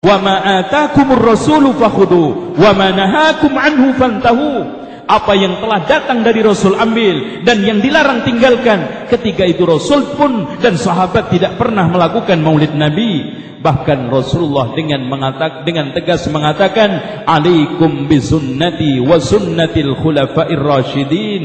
Wa ma atakumur rasulu fakhudhu wa ma nahakum anhu fantahu. Apa yang telah datang dari Rasul ambil, dan yang dilarang tinggalkan. Ketika itu Rasul pun dan sahabat tidak pernah melakukan maulid Nabi. Bahkan Rasulullah dengan tegas mengatakan, alaikum bisunnati wa sunnatil khulafair rasyidin.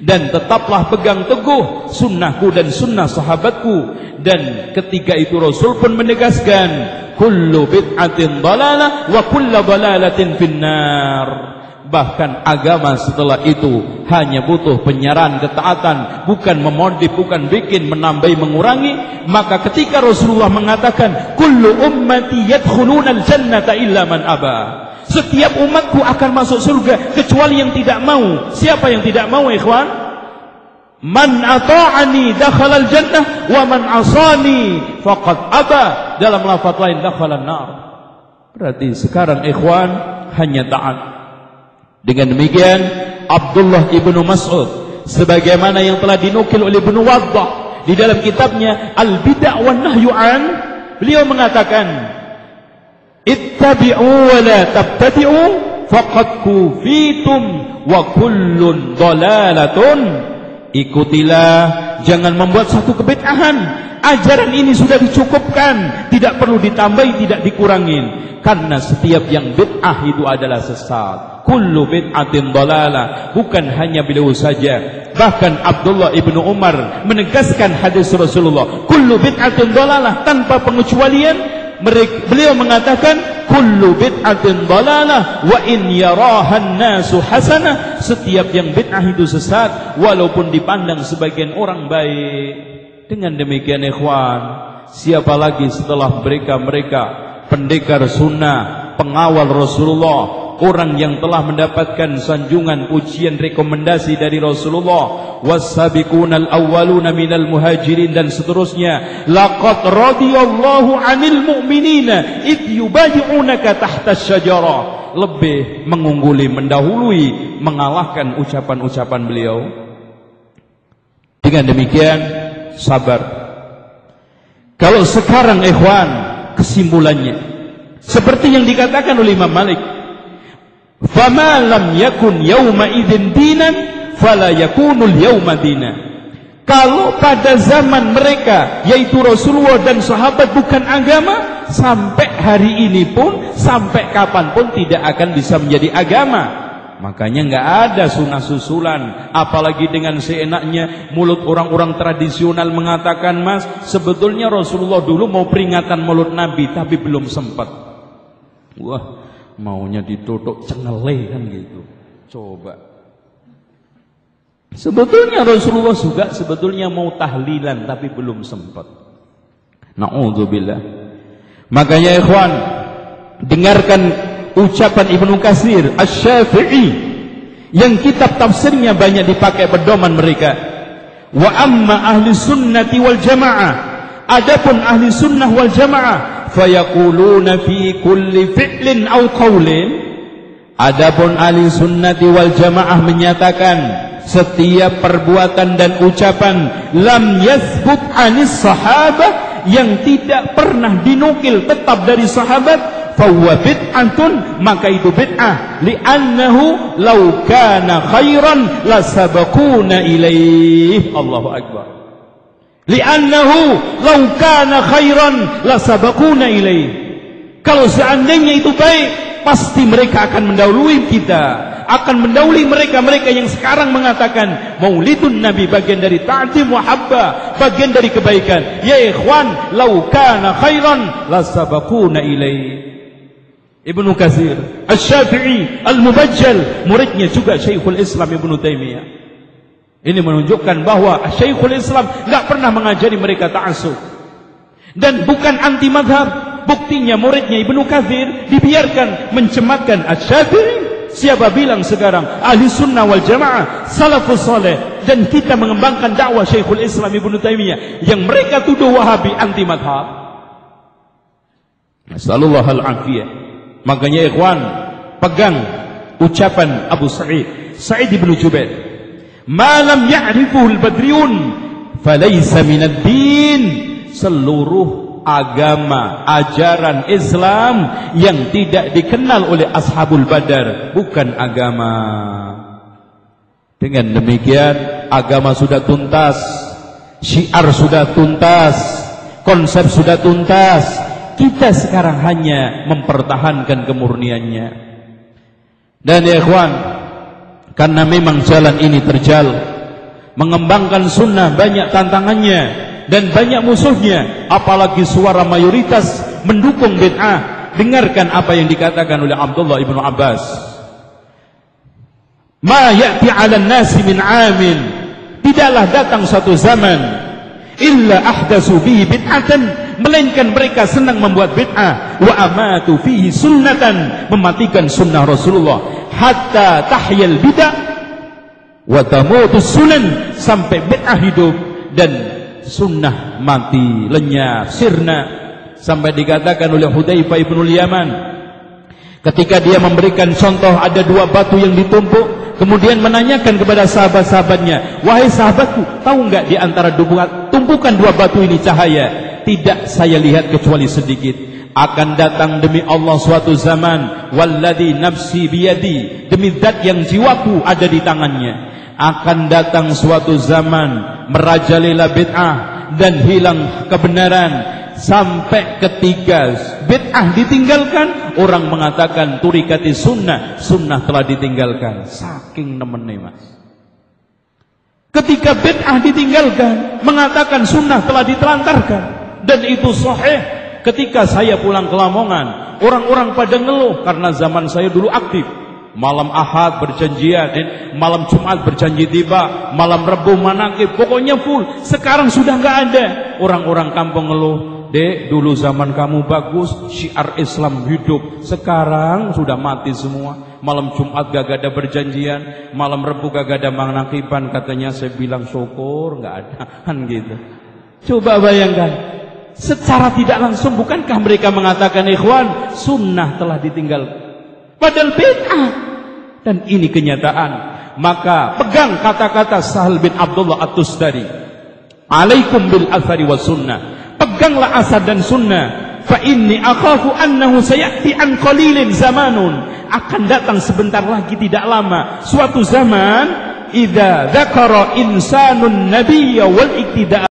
Dan tetaplah pegang teguh sunnahku dan sunnah sahabatku. Dan ketika itu Rasul pun menegaskan, kullu bid'atin dalalah wa kullu dalalatin finnar. Bahkan agama setelah itu hanya butuh penyaran ketaatan, bukan memodif, bukan bikin, menambah, mengurangi. Maka ketika Rasulullah mengatakan, kullu ummati yadkhulunal jannata illa man aba. Setiap umatku akan masuk surga kecuali yang tidak mau. Siapa yang tidak mau, ikhwan? Man ata'ani dakhalal jannah wa man asani faqad aba. Dalam lafaz lain, dakhalan nar. Berarti sekarang ikhwan hanya taat. Dengan demikian Abdullah ibnu Mas'ud, sebagaimana yang telah dinukil oleh Ibnu Waddah di dalam kitabnya Al-Bid'ah wan Nahyu an, beliau mengatakan, ittabi'u wa la tabtadi'u faqad kufitum wa kullun dalalatun. Ikutilah, jangan membuat satu kebid'ahan. Ajaran ini sudah dicukupkan, tidak perlu ditambahi, tidak dikurangin. Karena setiap yang bid'ah itu adalah sesat. Kullu bid'atin dalalah. Bukan hanya beliau saja, bahkan Abdullah ibnu Umar menegaskan hadis Rasulullah, kullu bid'atin dalalah, tanpa pengecualian. Beliau mengatakan, kullu bid'atin dalalah wa in yarahan nasu hasanah. Setiap yang bid'ah itu sesat, walaupun dipandang sebagian orang baik. Dengan demikian ikhwan, siapa lagi setelah mereka pendekar sunnah, pengawal Rasulullah, orang yang telah mendapatkan sanjungan, pujian, rekomendasi dari Rasulullah, was-sabiqunal awwaluna minal muhajirin, dan seterusnya. Laqad radiyallahu 'anil mu'minina id yubayyi'unaka tahta asy-syajarah. Lebih mengungguli, mendahului, mengalahkan ucapan-ucapan beliau. Dengan demikian, sabar. Kalau sekarang ikhwan, kesimpulannya seperti yang dikatakan oleh Imam Malik, fama lam yakun yauma idzin dinan fala yakunul yauma dinan. Kalau pada zaman mereka, yaitu Rasulullah dan sahabat, bukan agama, sampai hari ini pun, sampai kapanpun tidak akan bisa menjadi agama. Makanya nggak ada sunnah susulan, apalagi dengan seenaknya mulut orang-orang tradisional mengatakan, mas, sebetulnya Rasulullah dulu mau peringatan Maulid Nabi tapi belum sempat. Wah, maunya ditutup cengeleh kan gitu. Coba. Sebetulnya Rasulullah juga sebetulnya mau tahlilan tapi belum sempat. Na'udzubillah. Makanya ikhwan, dengarkan ucapan Ibnu Katsir Asy-Syafi'i yang kitab tafsirnya banyak dipakai pedoman mereka. Wa amma ahli sunnati wal jamaah, adapun ahli sunnah wal jamaah, fayaquluna fi kulli fi'lin aw qawlin. Adapun ahli sunnati wal jamaah menyatakan setiap perbuatan dan ucapan lam yathbut anis sahabah, yang tidak pernah dinukil tetap dari sahabat, fahuwa bid'atun, maka itu bid'ah. Li'annahu law kana khairan lasabaquna ilaih. Allahu akbar. Li'annahu law kana khairan lasabaquna ilaih. Kalau seandainya itu baik, pasti mereka akan mendahului kita, akan mendahului mereka-mereka yang sekarang mengatakan maulidun Nabi bagian dari ta'zim wa habba, bagian dari kebaikan. Ya ikhwan, law kana khairan lasabaquna ilaih. Ibnu Katsir Asy-Syafi'i Al-Mubajjal, muridnya juga Syekhul Islam Ibnu Taimiyah. Ini menunjukkan bahwa Syekhul Islam tidak pernah mengajari mereka ta'assub dan bukan anti madhab. Buktinya muridnya Ibnu Katsir dibiarkan mencematkan Asy-Syafi'i. Siapa bilang sekarang ahli sunnah wal jamaah, salafus saleh, dan kita mengembangkan dakwah Syekhul Islam Ibnu Taimiyah yang mereka tuduh Wahabi anti madhab. Nasallallahu al-afiyah. Makanya ikhwan, pegang ucapan Abu Sa'id ibn Jubair, ma lam ya'rifuhu al-badriyun falaysa minad din. Seluruh agama, ajaran Islam yang tidak dikenal oleh Ashabul Badar bukan agama. Dengan demikian agama sudah tuntas, syiar sudah tuntas, konsep sudah tuntas. Kita sekarang hanya mempertahankan kemurniannya. Dan ya ikhwan, karena memang jalan ini terjal, mengembangkan sunnah banyak tantangannya dan banyak musuhnya, apalagi suara mayoritas mendukung bid'ah. Dengarkan apa yang dikatakan oleh Abdullah ibnu Abbas. Ma ya'ti 'alan nasi min 'amin, tidaklah datang suatu zaman illa ahdatsu bihi bid'atan, melainkan mereka senang membuat bid'ah, wa amatu fihi sunnatan, mematikan sunnah Rasulullah, hatta tahyal bid'ah wa tamutus sunan, sampai bid'ah hidup dan sunnah mati, lenyap, sirna. Sampai dikatakan oleh Hudzaifah ibn Yaman ketika dia memberikan contoh, ada dua batu yang ditumpuk, kemudian menanyakan kepada sahabat-sahabatnya, wahai sahabatku, tahu enggak di antara tumpukan dua batu ini cahaya? Tidak saya lihat kecuali sedikit. Akan datang demi Allah suatu zaman, walladzi nafsi biyadi, demi zat yang jiwaku ada di tangannya, akan datang suatu zaman merajalela bid'ah dan hilang kebenaran, sampai ketika bid'ah ditinggalkan, orang mengatakan turikati sunnah, sunnah telah ditinggalkan. Saking nemennya mas, ketika bid'ah ditinggalkan, mengatakan sunnah telah ditelantarkan. Dan itu sahih. Ketika saya pulang ke Lamongan, orang-orang pada ngeluh karena zaman saya dulu aktif. Malam Ahad berjanjian, malam Jumat berjanji tiba, malam Rabu manakib, pokoknya full. Sekarang sudah nggak ada. Orang-orang kampung ngeluh, dek, dulu zaman kamu bagus, syiar Islam hidup. Sekarang sudah mati semua. Malam Jumat gak ada berjanjian, malam Rabu gak ada manakiban. Katanya saya bilang syukur nggak ada, kan gitu. Coba bayangkan, secara tidak langsung bukankah mereka mengatakan ikhwan, sunnah telah ditinggalkan, padahal bid'ah. Dan ini kenyataan. Maka pegang kata-kata Sahal bin Abdullah At-Tustari, alaikum bil athari was sunnah, peganglah asar dan sunnah. Fa inni akhafu annahu sayati an qalilin zamanun, akan datang sebentar lagi, tidak lama, suatu zaman idza dzakara insanun nabiyya wal iktida